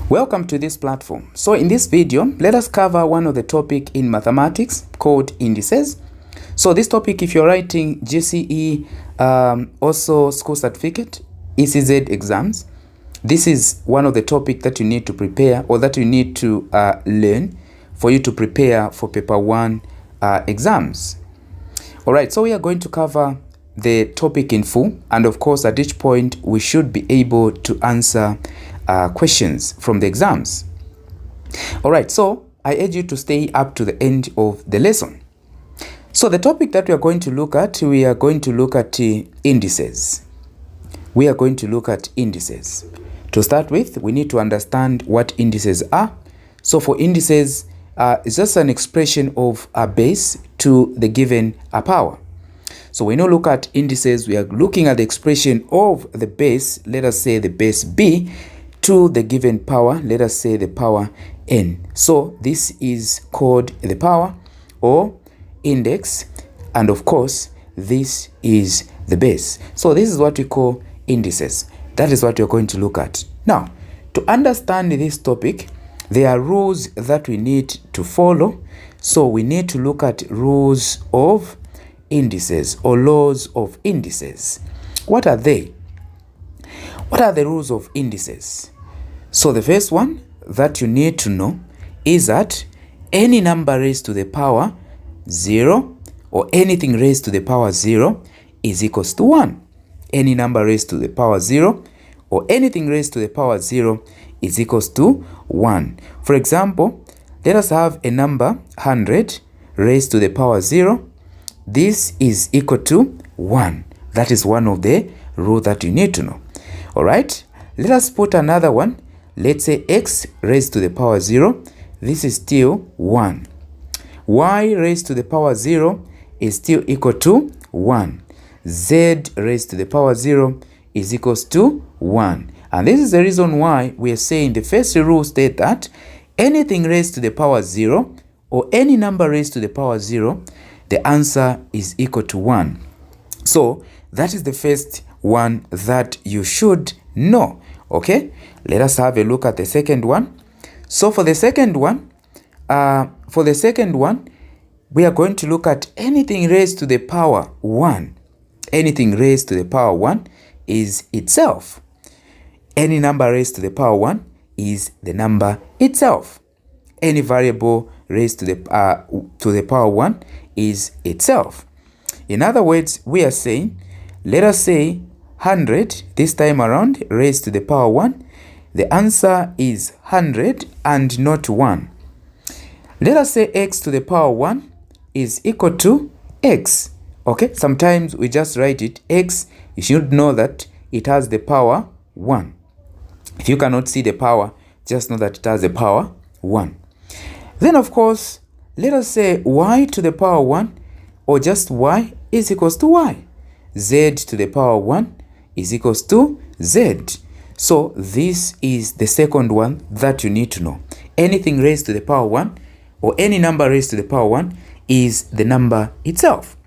Welcome to this platform. So in this video, let us cover one of the topic in mathematics called indices. So this topic, if you're writing GCE, also school certificate, ECZ exams, this is one of the topic that you need to prepare or that you need to learn for you to prepare for paper 1 exams. All right, so we are going to cover the topic in full, and of course at each point we should be able to answer questions from the exams. All right, so I urge you to stay up to the end of the lesson. So the topic that we are going to look at, indices. We are going to look at indices. To start with, we need to understand what indices are. So for indices, it's just an expression of a base to the given power. So when you look at indices, we are looking at the expression of the base, let us say the base b, to the given power, let us say the power n. So this is called the power or index, and of course this is the base. So this is what we call indices. That is what we're going to look at. Now, to understand this topic, there are rules that we need to follow. So we need to look at rules of indices or laws of indices. What are they? What are the rules of indices? So the first one that you need to know is that any number raised to the power 0 or anything raised to the power 0 is equals to 1. Any number raised to the power 0 or anything raised to the power 0 is equals to 1. For example, let us have a number 100 raised to the power 0. This is equal to 1. That is one of the rules that you need to know. All right, let us put another one. Let's say x raised to the power 0. This is still 1. Y raised to the power 0 is still equal to 1. Z raised to the power 0 is equals to 1. And this is the reason why we are saying the first rule states that anything raised to the power 0 or any number raised to the power 0, the answer is equal to 1. So that is the first one that you should know. Okay, let us have a look at the second one. So for the second one, we are going to look at anything raised to the power 1. Anything raised to the power 1 is itself. Any number raised to the power 1 is the number itself. Any variable raised to the power 1 is itself. In other words, we are saying, let us say 100 this time around raised to the power 1. The answer is 100 and not 1. Let us say x to the power 1 is equal to x. Okay, sometimes we just write it x. You should know that it has the power 1. If you cannot see the power, just know that it has the power 1. Then of course, let us say y to the power 1 or just y is equals to y. Z to the power 1 is equals to z. So this is the second one that you need to know. Anything raised to the power 1 or any number raised to the power 1 is the number itself.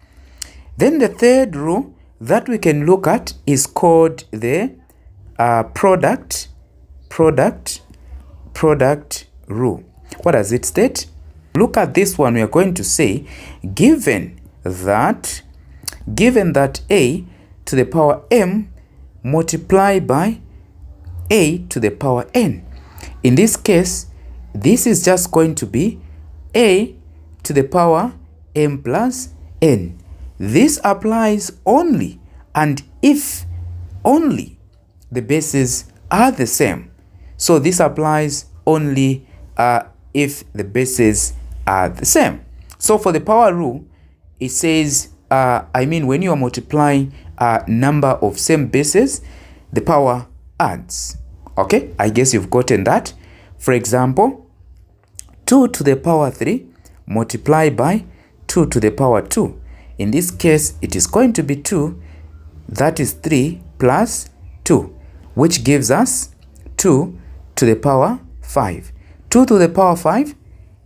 Then the third rule that we can look at is called the product rule. What does it state? Look at this one. We are going to say, given that a to the power m multiplied by a to the power n. In this case, this is just going to be a to the power m plus n. This applies only and if only the bases are the same. So this applies only if the bases are the same. So for the power rule, it says, when you are multiplying a number of same bases, the power adds. Okay, I guess you've gotten that. For example, 2 to the power 3 multiplied by 2 to the power 2. In this case, it is going to be 2, that is 3 plus 2, which gives us 2 to the power 5. 2 to the power 5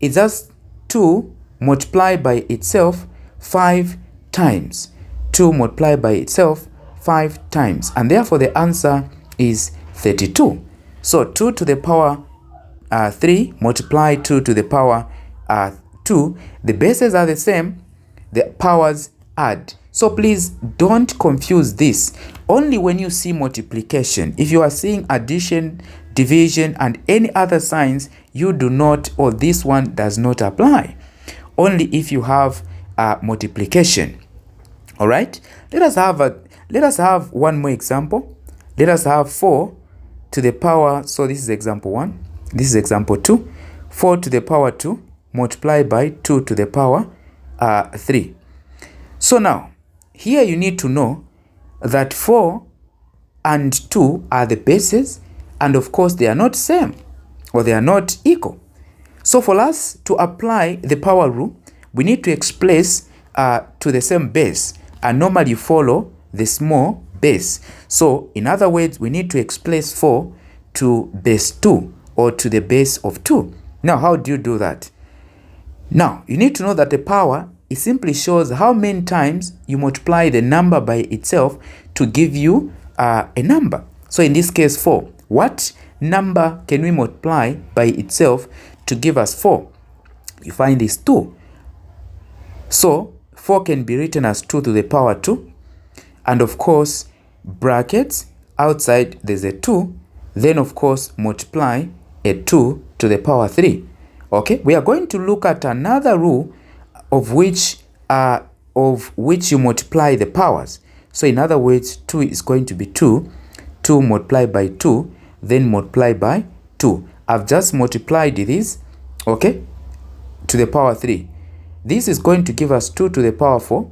is just 2 multiplied by itself 5 times. 2 multiplied by itself 5 times. And therefore the answer is 32. So 2 to the power 3 multiply 2 to the power 2. The bases are the same, the powers add. So please don't confuse this. Only when you see multiplication. If you are seeing addition, division, and any other signs, you do not, or this one does not apply. Only if you have multiplication. All right. Let us have one more example. Let us have 4 to the power. So this is example 1. This is example 2. 4 to the power 2 multiplied by 2 to the power 3. So now, here you need to know that 4 and 2 are the bases, and of course they are not same, or they are not equal. So for us to apply the power rule, we need to express to the same base, and normally follow the small base. So in other words, we need to express 4 to base 2, or to the base of 2. Now, how do you do that? Now, you need to know that the power, it simply shows how many times you multiply the number by itself to give you a number. So in this case 4, what number can we multiply by itself to give us 4? You find this 2. So 4 can be written as 2 to the power 2, and of course brackets outside there's a 2, then of course multiply a 2 to the power 3. Okay, we are going to look at another rule of which you multiply the powers. So in other words, 2 is going to be 2 multiplied by 2, then multiply by 2. I've just multiplied this, okay, to the power 3. This is going to give us 2 to the power 4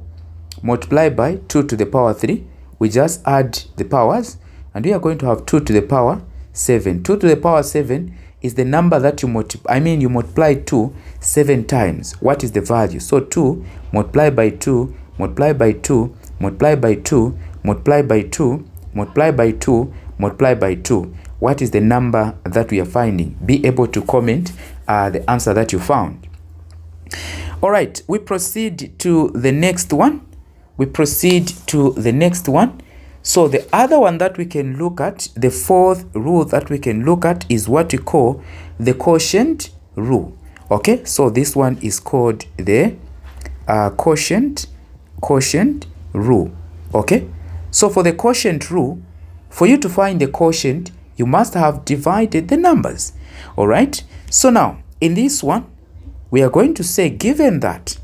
multiplied by 2 to the power 3. We just add the powers, and we are going to have 2 to the power 7. 2 to the power 7 is the number that you multiply 2 7 times. What is the value? So 2 multiplied by 2 multiplied by 2 multiplied by 2 multiplied by 2 multiplied by 2 multiplied by 2. What is the number that we are finding? Be able to comment the answer that you found. All right, we proceed to the next one. So the other one that we can look at, the fourth rule that we can look at, is what we call the quotient rule. Okay, so this one is called the quotient rule. Okay, so for the quotient rule, for you to find the quotient, you must have divided the numbers. All right, so now in this one, we are going to say, given that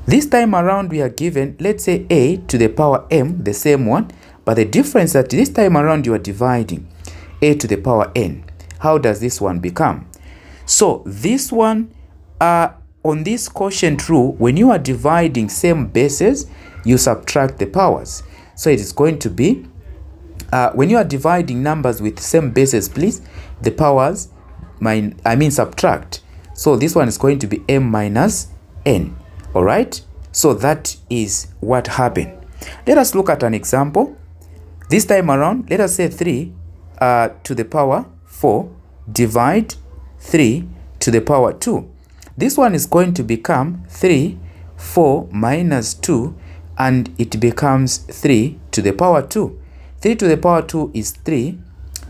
this time around we are given, let's say a to the power m, the same one, but the difference that this time around you are dividing a to the power n. How does this one become? So this one, on this quotient rule, when you are dividing same bases, you subtract the powers. So it is going to be, when you are dividing numbers with same bases, please, the powers, subtract. So this one is going to be m minus n. All right, so that is what happened. Let us look at an example. This time around, let us say 3 to the power 4 divide 3 to the power 2. This one is going to become 4 minus 2, and it becomes 3 to the power 2. 3 to the power 2 is 3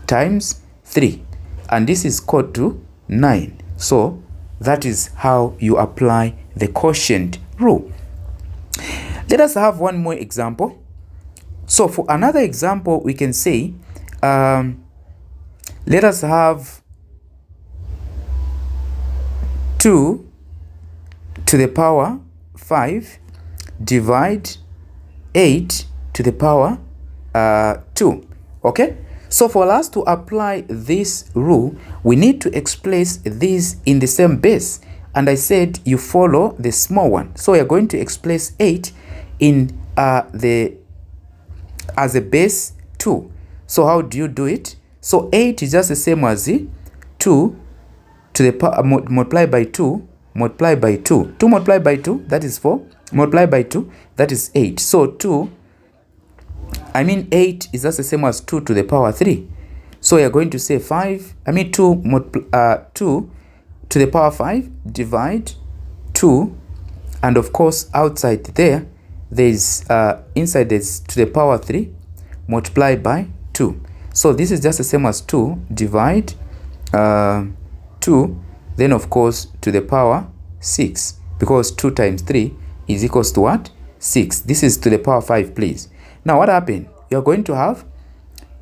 times 3, and this is equal to 9. So that is how you apply the quotient rule. Let us have one more example. So for another example, we can say, let us have 2 to the power 5 divide 8 to the power 2. Okay, so for us to apply this rule, we need to express this in the same base. And I said you follow the small one. So we are going to express 8 in as a base 2. So how do you do it? So 8 is just the same as 2 to the power multiplied by 2 multiplied by 2. 2 multiplied by 2, that is 4. Multiplied by 2, that is 8. So 8 is just the same as 2 to the power 3. So we are going to say 2 to the power 5 divide 2, and of course outside there is inside is to the power 3 multiplied by 2. So this is just the same as 2 divide 2, then of course to the power 6, because 2 times 3 is equals to what? 6. This is to the power 5, please. Now what happened? You're going to have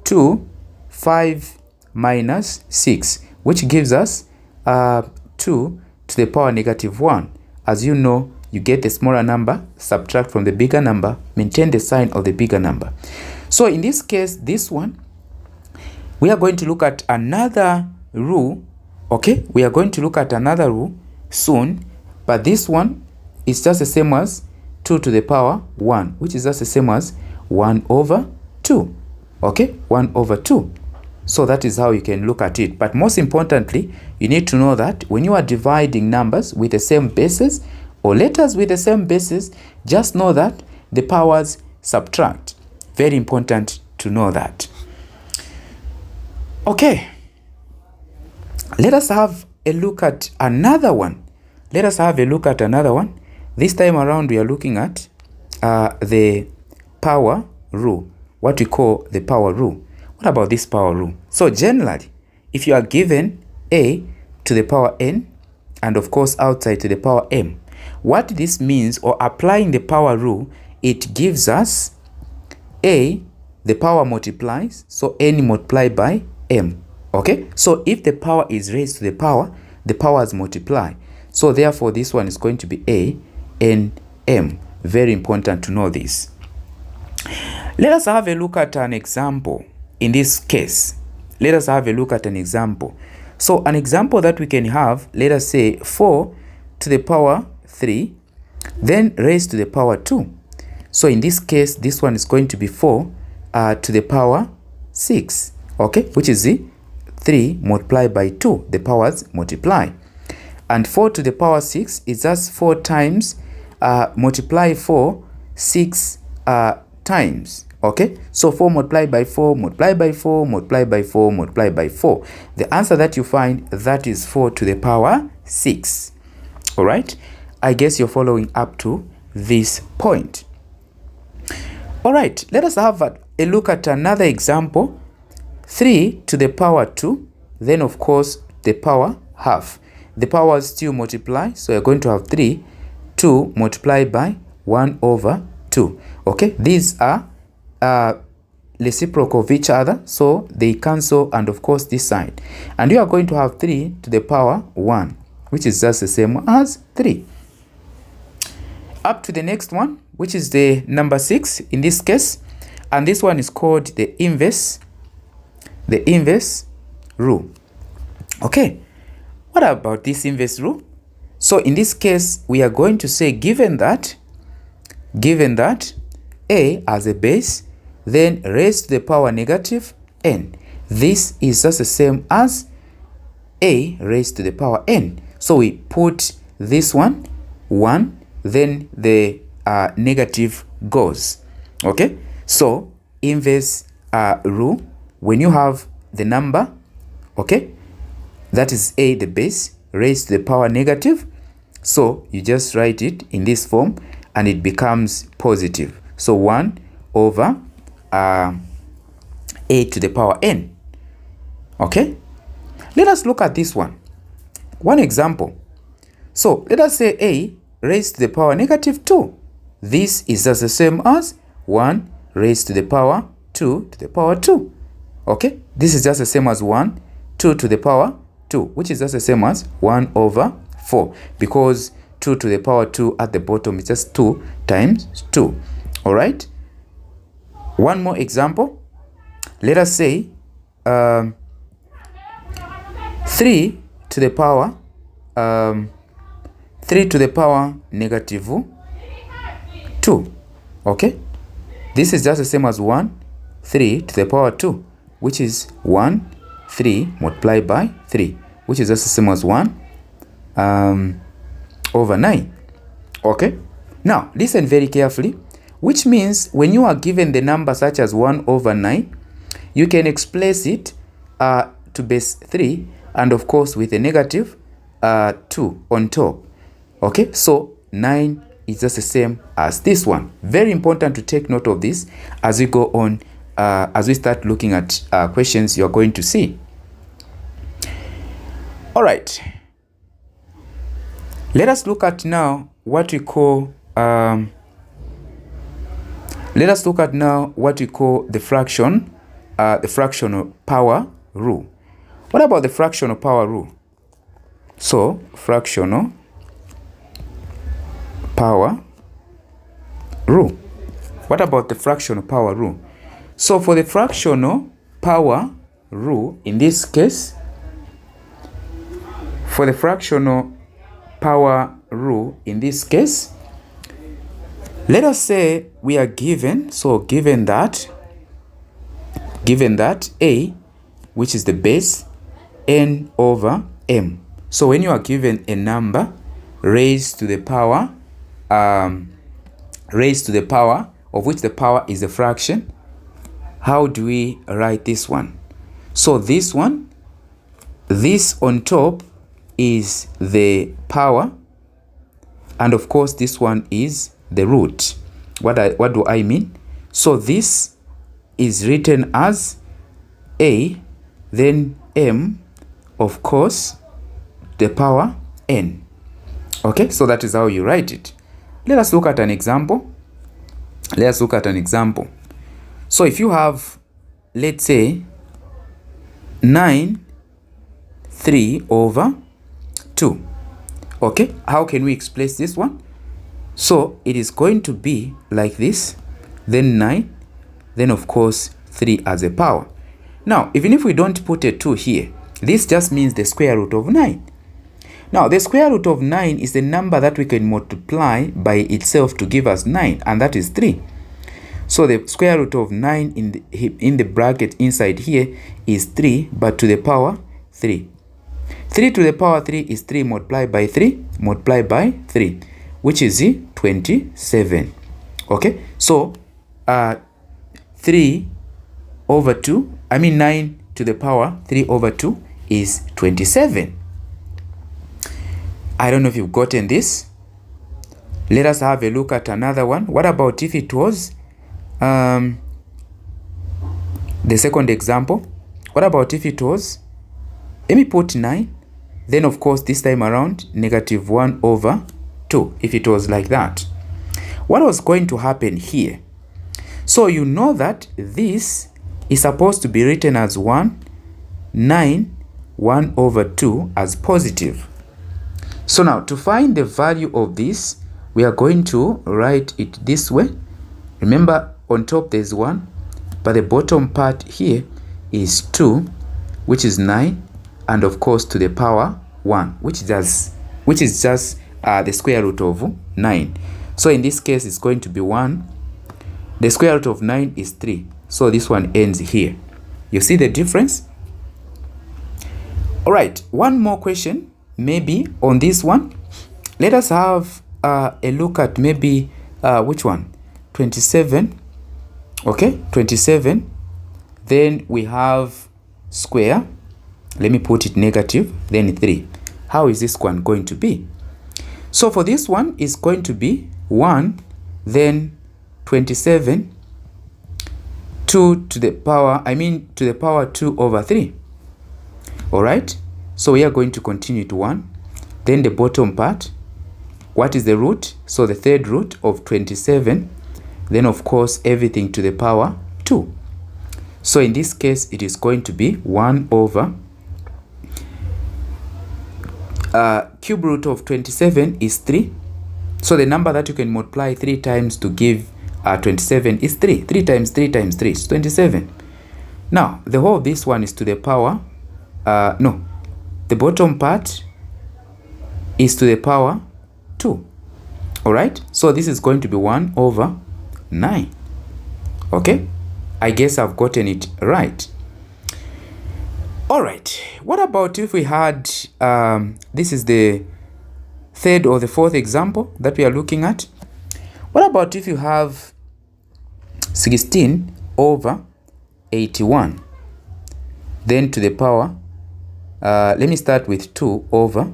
2, 5 minus 6, which gives us 2 to the power negative 1. As you know, you get the smaller number, subtract from the bigger number, maintain the sign of the bigger number. So in this case, this one, we are going to look at another rule. Okay, we are going to look at another rule soon, but this one is just the same as 2 to the power 1, which is just the same as 1 over 2. Okay, 1 over 2. So that is how you can look at it. But most importantly, you need to know that when you are dividing numbers with the same bases or letters with the same bases, just know that the powers subtract. Very important to know that. Okay, let us have a look at another one. Let us have a look at another one. This time around, we are looking at the power rule, what we call the power rule. What about this power rule? So generally, if you are given a to the power n, and of course outside to the power m, what this means, or applying the power rule, it gives us a, the power multiplies, so n multiplied by m. Okay, so if the power is raised to the powers multiply. So therefore this one is going to be a n m. Very important to know this. Let us have a look at an example. In this case, let us have a look at an example. So an example that we can have, let us say 4 to the power 3, then raised to the power 2. So in this case, this one is going to be 4 to the power 6, okay, which is the 3 multiplied by 2, the powers multiply. And 4 to the power 6 is just 4 times, multiply 4, 6 times. Okay, so 4 multiplied by 4, multiplied by 4, multiplied by 4, multiplied by 4. The answer that you find, that is 4 to the power 6. All right, I guess you're following up to this point. All right, let us have a look at another example. 3 to the power 2, then of course the power half. The powers still multiply, so you're going to have 3, 2 multiplied by 1 over 2. Okay, these are reciprocal of each other, so they cancel, and of course this side, and you are going to have 3 to the power 1, which is just the same as 3. Up to the next one, which is the number 6 in this case, and this one is called the inverse rule. Okay, what about this inverse rule? So in this case, we are going to say, given that a as a base, then raised to the power negative n. This is just the same as a raised to the power n. So we put this one 1, then the negative goes. Okay, so inverse rule, when you have the number, okay, that is a, the base, raised to the power negative, so you just write it in this form and it becomes positive. So 1 over a to the power n. Okay, let us look at this one. One example. So let us say a raised to the power negative 2. This is just the same as 1 raised to the power 2 to the power 2. Okay, this is just the same as 1, 2 to the power 2, which is just the same as 1 over 4, because 2 to the power 2 at the bottom is just 2 times 2. All right, one more example. Let us say 3 to the power 3 to the power negative 2. Okay, this is just the same as 1, 3 to the power 2, which is 1, 3 multiplied by 3, which is just the same as 1 over 9. Okay, now listen very carefully, which means when you are given the number such as 1 over 9, you can express it to base 3, and of course with a negative 2 on top. Okay, so 9 is just the same as this one. Very important to take note of this as we go on, as we start looking at questions you're going to see. All right. Let us look at now what we call the fractional power rule. What about the fractional power rule? So, fractional power rule. What about the fractional power rule? So, for the fractional power rule, in this case, for the fractional power rule, in this case, let us say we are given, so given that A, which is the base, n over m. So when you are given a number raised to the power of which the power is a fraction, how do we write this one? So this one, this on top is the power, and of course this one is the root. What do I mean? So this is written as A, then m, of course, the power n. Okay, so that is how you write it. Let us look at an example. So if you have, let's say, 9, 3 over 2. Okay, how can we express this one? So it is going to be like this, then 9, then of course 3 as a power. Now, even if we don't put a 2 here, this just means the square root of 9. Now, the square root of 9 is the number that we can multiply by itself to give us 9, and that is 3. So the square root of 9 in the bracket inside here is 3, but to the power 3. 3 to the power 3 is 3 multiplied by 3, multiplied by 3, which is 27. Okay, so 3 over 2, 9 to the power 3 over 2 is 27. I don't know if you've gotten this. Let us have a look at another one. What about if it was the second example? What about if it was, let me put 9, then of course this time around negative 1 over 2, if it was like that. What was going to happen here? So you know that this is supposed to be written as 1, 9, 1 over 2 as positive. So now to find the value of this, we are going to write it this way. Remember, on top there's 1, but the bottom part here is 2, which is 9, and of course to the power 1, which is just the square root of 9. So in this case, it's going to be 1. The square root of 9 is 3. So this one ends here. You see the difference? All right, one more question, maybe on this one. Let us have a look at maybe, which one? 27. Okay, 27. Then we have square. Let me put it negative, then 3. How is this one going to be? So for this one, it's going to be 1, then 27, 2 to the power, to the power 2 over 3. All right, so we are going to continue to 1. Then the bottom part, what is the root? So the third root of 27, then of course everything to the power 2. So in this case, it is going to be 1 over cube root of 27 is 3. So the number that you can multiply 3 times to give 27 is 3. 3 times 3 times 3 is 27. Now, the whole of this one is to the power, the bottom part is to the power 2. All right, so this is going to be 1 over 9. Okay, I guess I've gotten it right. All right, what about if we had, this is the third or the fourth example that we are looking at. What about if you have 16 over 81, then to the power, let me start with 2 over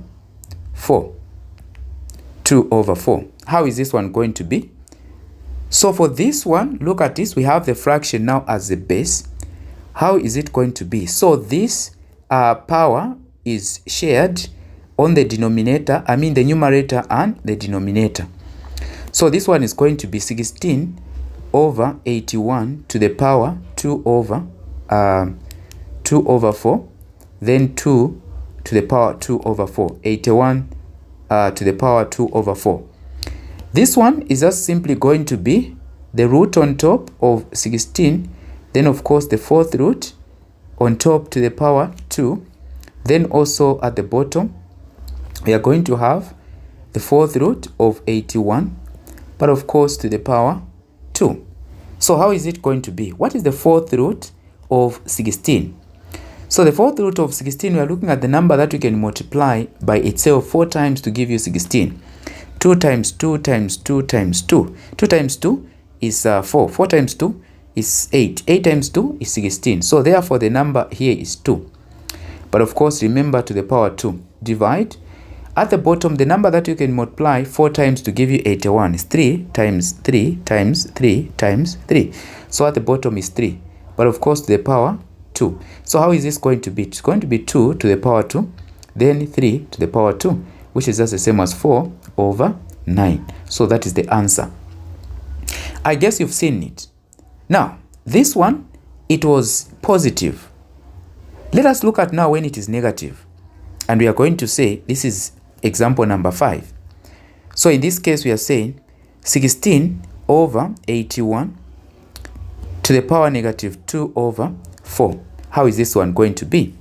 4. 2 over 4. How is this one going to be? So for this one, look at this. We have the fraction now as the base. How is it going to be? So this power is shared on the denominator, the numerator and the denominator. So this one is going to be 16 over 81 to the power 2 over 4, then 2 to the power 2 over 4, 81 to the power 2 over 4. This one is just simply going to be the root on top of 16, then of course the fourth root on top to the power 2, then also at the bottom we are going to have the fourth root of 81, but of course to the power 2. So how is it going to be? What is the fourth root of 16? So the fourth root of 16, we are looking at the number that we can multiply by itself 4 times to give you 16. 2 times 2 times 2 times 2. 2 times 2 is 4. 4 times 2 is 8. 8 times 2 is 16. So therefore the number here is 2. But of course remember to the power 2. Divide. At the bottom, the number that you can multiply 4 times to give you 81 is 3 times 3 times 3 times 3. So at the bottom is 3. But of course to the power 2. So how is this going to be? It's going to be 2 to the power 2, then 3 to the power 2, which is just the same as 4 over 9. So that is the answer. I guess you've seen it. Now, this one, it was positive. Let us look at now when it is negative. And we are going to say, this is example number 5. So in this case, we are saying 16 over 81 to the power negative 2 over 4. How is this one going to be?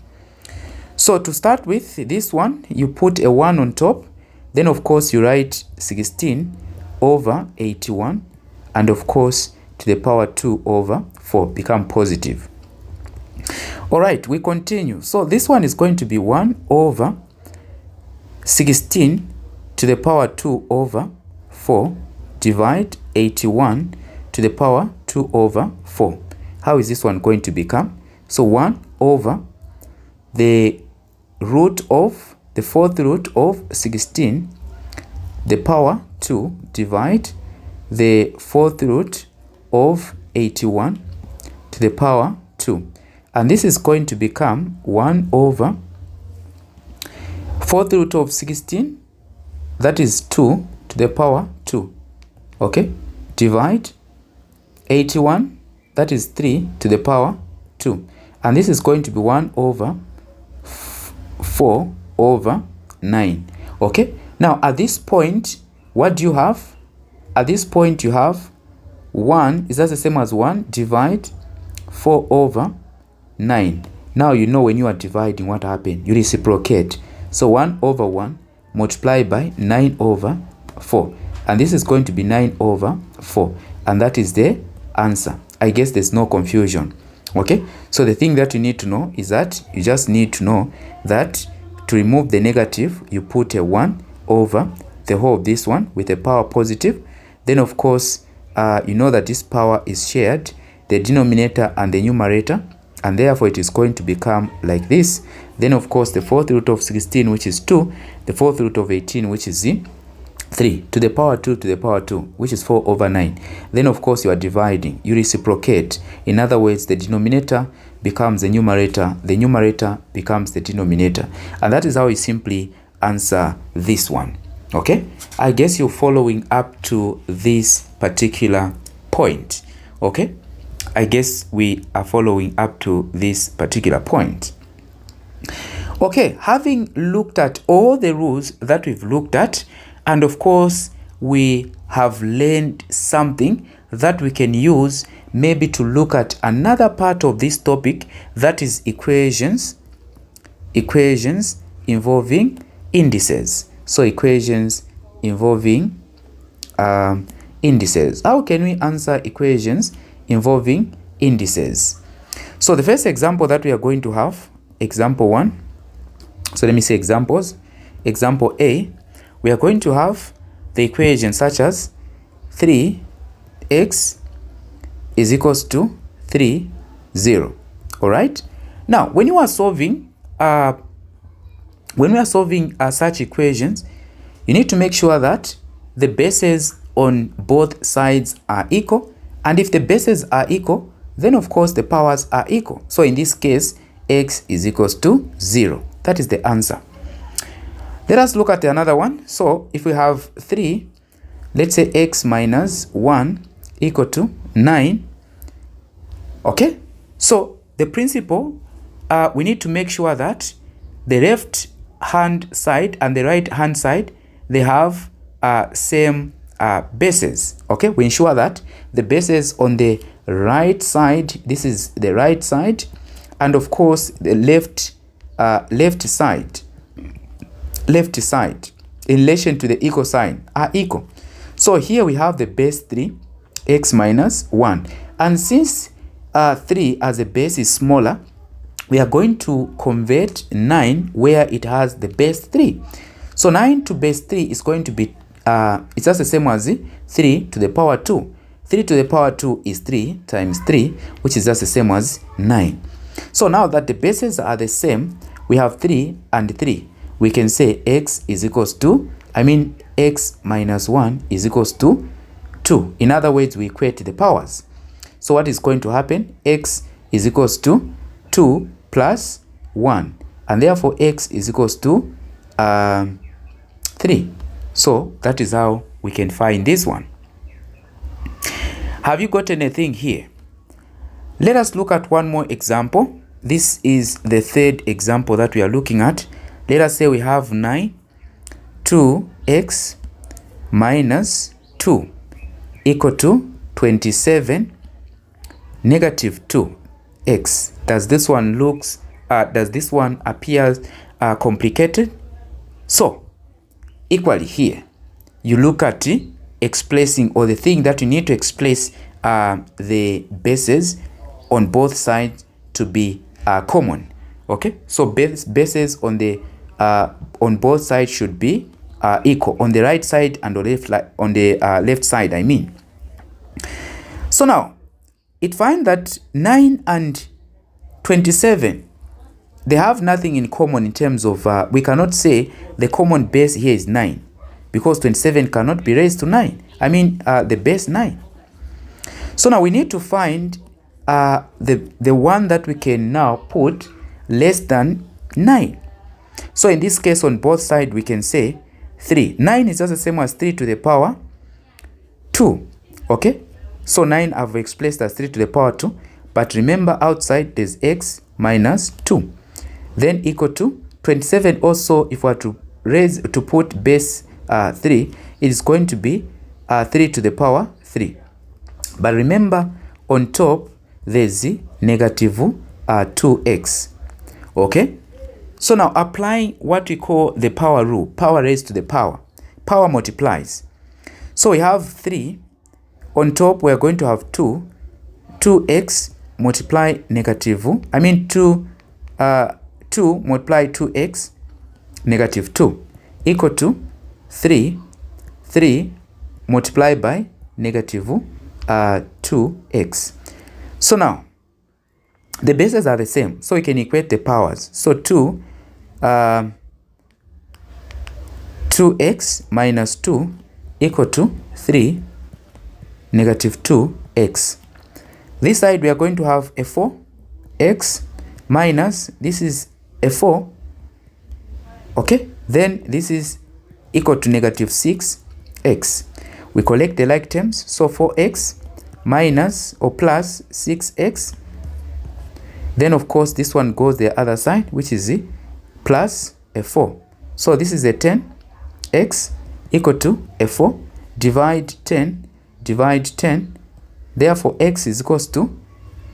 So to start with, this one, you put a 1 on top. Then, of course, you write 16 over 81. And, of course, to the power 2 over 4. Become positive. All right, we continue. So this one is going to be 1 over 16 to the power 2 over 4. Divide 81 to the power 2 over 4. How is this one going to become? So 1 over the root of the fourth root of 16, the power 2, divide the fourth root of 81 to the power 2. And this is going to become 1 over fourth root of 16, that is 2 to the power 2. Okay? Divide 81, that is 3 to the power 2. And this is going to be 1 over 4 over 9. Okay? Now, at this point, what do you have? At this point, you have 1. Is that the same as 1? Divide 4 over 9. Now, you know when you are dividing what happened. You reciprocate. So, 1 over 1 multiplied by 9 over 4. And this is going to be 9 over 4. And that is the answer. I guess there's no confusion. Okay? So, the thing that you need to know is that you just need to know that to remove the negative, you put a 1 over the whole of this one with a power positive. Then, of course, you know that this power is shared, the denominator and the numerator, and therefore it is going to become like this. Then, of course, the fourth root of 16, which is 2, the fourth root of 18, which is 3, to the power 2 to the power 2, which is 4 over 9. Then, of course, you are dividing. You reciprocate. In other words, the denominator becomes the numerator becomes the denominator. And that is how you simply answer this one. Okay? I guess you're following up to this particular point. Okay? I guess we are following up to this particular point. Okay, having looked at all the rules that we've looked at, and of course, we have learned something that we can use maybe to look at another part of this topic, that is equations involving indices. So equations involving indices. How can we answer equations involving indices? So the first example that we are going to have, example 1. So let me say examples. Example A, we are going to have the equation such as 3x is equals to 3, 0. All right. Now, when we are solving such equations, you need to make sure that the bases on both sides are equal. And if the bases are equal, then of course the powers are equal. So in this case, x is equals to 0. That is the answer. Let us look at another one. So if we have 3, let's say x minus 1 equal to 9. Okay, so the principle, we need to make sure that the left hand side and the right hand side, they have same bases. Okay, we ensure that the bases on the right side, this is the right side, and of course the left side in relation to the equal sign are equal. So here we have the base 3, x minus 1, and since 3 as a base is smaller, we are going to convert 9 where it has the base 3. So 9 to base 3 is going to be it's just the same as 3 to the power 2. 3 to the power 2 is 3 times 3, which is just the same as 9. So now that the bases are the same, we have 3 and 3. We can say x is equals to, x minus 1 is equals to 2. In other words, we equate the powers. So what is going to happen? X is equals to 2 plus 1. And therefore, x is equals to 3. So that is how we can find this one. Have you got anything here? Let us look at one more example. This is the third example that we are looking at. Let us say we have 9, 2x minus 2 equal to 27 negative 2x. Does this one appear complicated? So equally here, you look at expressing, or the thing that you need to express the bases on both sides to be common. Okay, so bases on the on both sides should be equal, on the right side and on the left side, So now it finds that 9 and 27, they have nothing in common in terms of we cannot say the common base here is 9, because 27 cannot be raised to 9. The base 9. So now we need to find the one that we can now put less than 9. So in this case, on both sides, we can say 3. 9 is just the same as 3 to the power 2. Okay, so 9 I've expressed as 3 to the power 2. But remember, outside there's x minus 2. Then equal to 27 also, if we are to put base 3, it is going to be 3 to the power 3. But remember, on top there's negative 2x. Okay, so now applying what we call the power rule, power raised to the power multiplies. So we have 3 on top, we are going to have 2x multiply negative 2 multiply 2x negative 2 equal to 3 multiplied by negative 2x. So now the bases are the same, so we can equate the powers. So 2x minus 2 equal to 3 negative 2x. This side we are going to have a 4x minus, this is a 4. Okay, then this is equal to negative 6x. We collect the like terms, so 4x minus or plus 6x. Then of course this one goes the other side, which is plus a 4. So this is a 10x equal to a 4. Divide 10, divide 10. Therefore x is equals to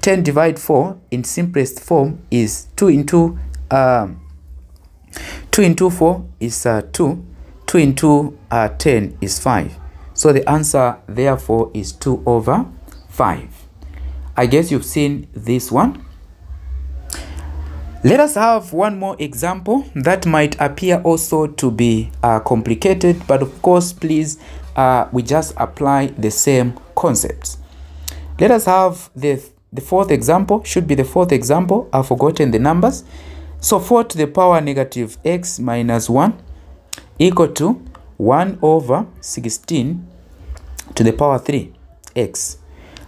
10 divided 4 in simplest form is 2 into 4 is 2. 2 into 10 is 5. So the answer therefore is 2 over 5. I guess you've seen this one. Let us have one more example that might appear also to be complicated, but of course, please, we just apply the same concepts. Let us have the fourth example. Should be the fourth example. I've forgotten the numbers. So 4 to the power negative x minus 1 equal to 1 over 16 to the power 3x.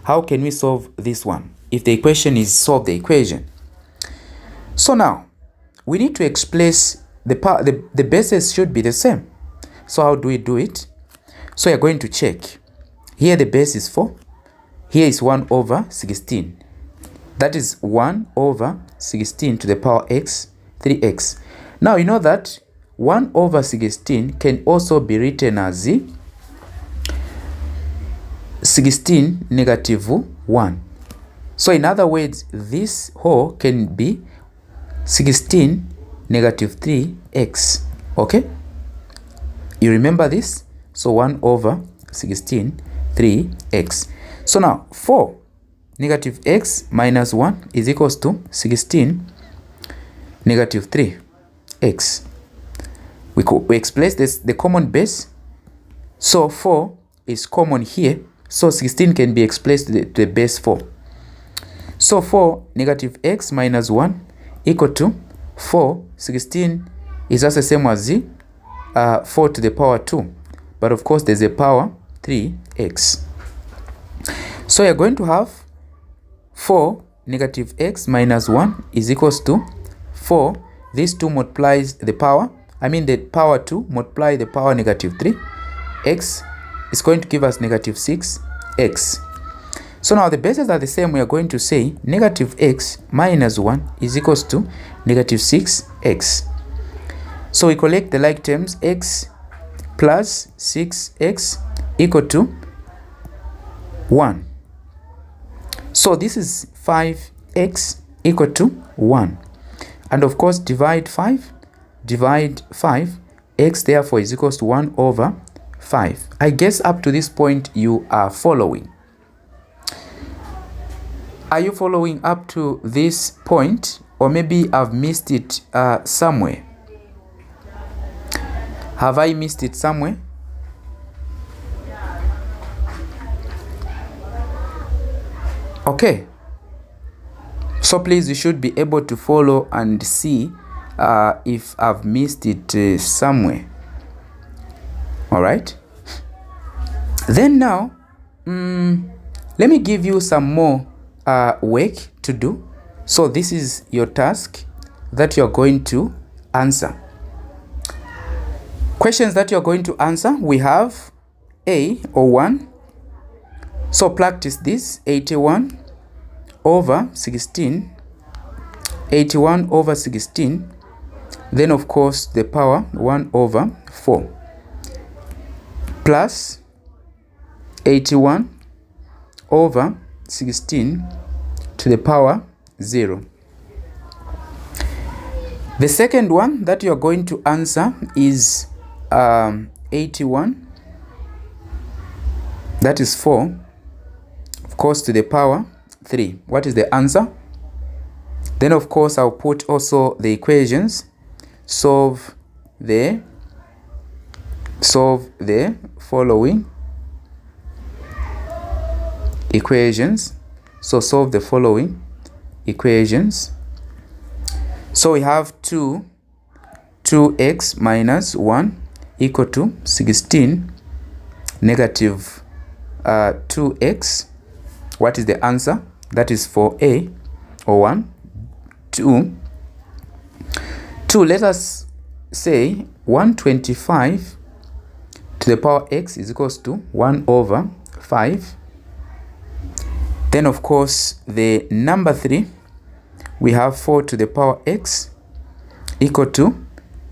How can we solve this one? If the equation is solve the equation. So now we need to express the bases should be the same. So how do we do it? So you're going to check. Here the base is 4. Here is 1 over 16. That is 1 over 16 to the power x, 3x. Now you know that 1 over 16 can also be written as 16 negative 1. So in other words, this whole can be 16 negative 3x. Okay? You remember this? So 1 over 16, 3x. So now 4 negative x minus 1 is equals to 16 negative 3x. We express this, the common base. So 4 is common here. So 16 can be expressed to the base 4. So 4 negative x minus 1 equal to 4. 16 is just the same as 4 to the power 2. But of course there's a power 3x. So you're going to have 4 negative x minus 1 is equals to 4. This 2 multiplies the power. The power 2 multiply the power negative 3. X is going to give us negative 6x. So now the bases are the same. We are going to say negative x minus 1 is equals to negative 6x. So we collect the like terms. X plus 6x equal to 1. So this is 5x equal to 1. And of course divide 5. Divide 5. X therefore is equals to 1 over 5. I guess up to this point you are following. Are you following up to this point? Or maybe I've missed it somewhere. Have I missed it somewhere? Okay. So please, you should be able to follow and see if I've missed it somewhere. Alright. Then now, let me give you some more work to do. So this is your task that you're going to answer. Questions that you're going to answer, we have A or 1. So practice this. 81 over 16. 81 over 16. Then of course the power 1 over 4. Plus 81 over 16 to the power 0. The second one that you are going to answer is 81, that is 4, of course, to the power 3. What is the answer? Then of course I'll put also the equations. Solve the following equations. So solve the following equations. So we have 2x minus 1 equal to 16 negative 2x. What is the answer? That is for A or 1. 2. Let us say 125 to the power x is equals to 1 over 5. Then of course the number 3, we have 4 to the power x equal to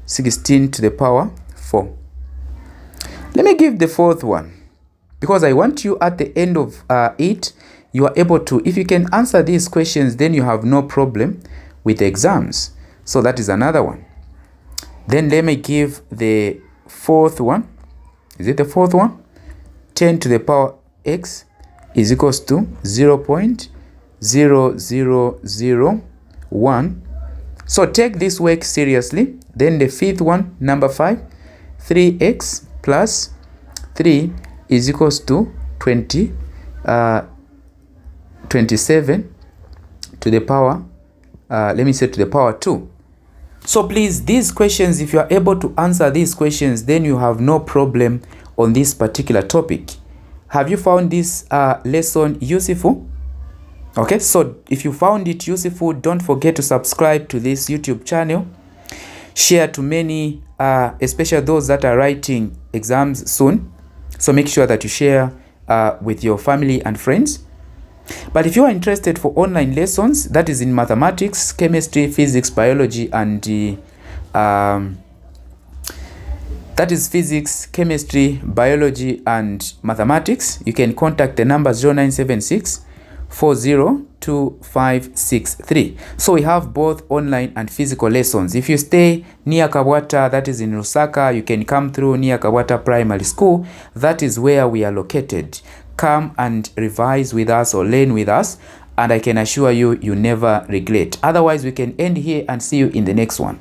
16 to the power 4. Let me give the fourth one, because I want you at the end of it, you are able to, if you can answer these questions, then you have no problem with the exams. So that is another one. Then let me give the fourth one. Is it the fourth one? 10 to the power x is equals to 0.0001. So take this work seriously. Then the fifth one, number 5, 3x plus 3 is equals to 27 to the power, let me say to the power 2. So please, these questions, if you are able to answer these questions, then you have no problem on this particular topic. Have you found this lesson useful? Okay, so if you found it useful, don't forget to subscribe to this YouTube channel share to many, especially those that are writing exams soon. So make sure that you share with your family and friends. But if you are interested for online lessons, that is in mathematics, chemistry, physics, biology, and that is physics, chemistry, biology, and mathematics, you can contact the number 0976 402563. So we have both online and physical lessons. If you stay near Kabwata, that is in Lusaka, you can come through near Kabwata Primary School. That is where we are located. Come and revise with us or learn with us, and I can assure you, you never regret. Otherwise, we can end here and see you in the next one.